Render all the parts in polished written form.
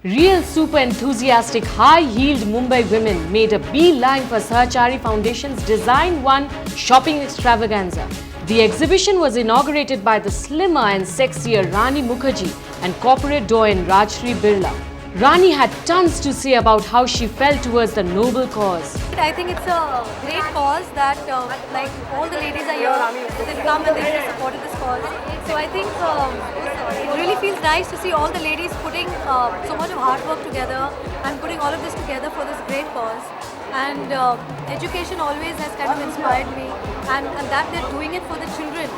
Real super enthusiastic high-heeled Mumbai women made a beeline for Sahachari Foundation's Design One shopping extravaganza. The exhibition was inaugurated by the slimmer and sexier Rani Mukherjee and corporate doyen Rajshri Birla. Rani had tons to say about how she felt towards the noble cause. I think it's a great cause that like all the ladies are here. They've come and they've supported this cause. So I think it really feels nice to see all the ladies putting so much of hard work together and putting all of this together for this great cause. And education always has kind of inspired me, and that they're doing it for the children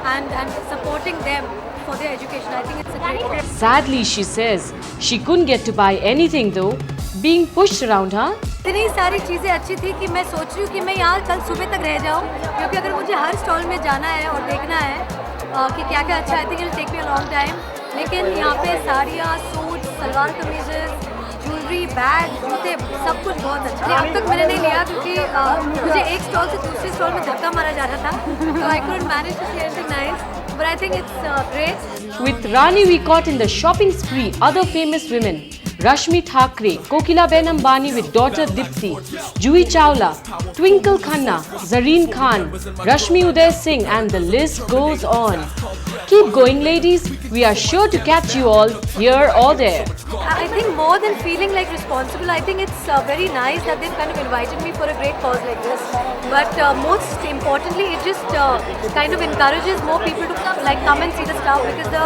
and supporting them for their education. I think it's a great cause. Sadly, she says, she couldn't get to buy anything though, being pushed around, huh? इतनी सारी चीज़ें अच्छी थी कि मैं सोच रही हूँ कि मैं यहाँ कल सुबह तक रह जाऊँ, क्योंकि अगर मुझे हर स्टॉल में जाना है और देखना है कि क्या क्या अच्छा है, I think it take me a long time. लेकिन यहाँ पे साड़ियाँ, suit, salwar kameezes, jewellery, bag, जूते, सब कुछ बहुत अच्छा है. अब तक मैंने नहीं लिया क्योंकि मुझे एक स्टॉल से दूसरे स्टॉल में धक्का मारा जा रहा था, तो I couldn't manage to see anything nice, but I think it's great. With Rani, we caught in the shopping spree other famous women. Rashmi Thakre, Kokilaben Ambani with daughter Dipti, Juhi Chawla, Twinkle Khanna, Zareen Khan, Rashmi Uday Singh, and the list goes on. Keep going, ladies. We are sure to catch you all here or there. I think more than feeling like responsible, I think it's very nice that they've kind of invited me for a great cause like this. But most importantly, it just kind of encourages more people to come and see the stuff, because the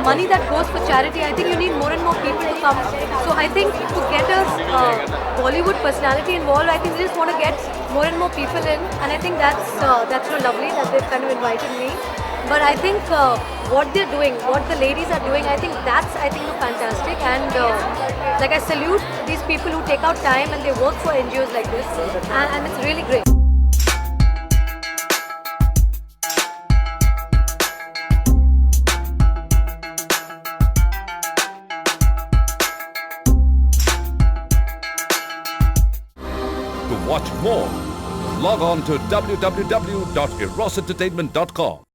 money that goes for charity, I think you need more and more people to come. So I think to get a Bollywood personality involved, I think they just want to get more and more people in, and I think that's so lovely that they've kind of invited me. But I think what they're doing, what the ladies are doing, I think that's fantastic, and like I salute these people who take out time and they work for NGOs like this, and it's really great. To watch more, log on to www.erosentertainment.com.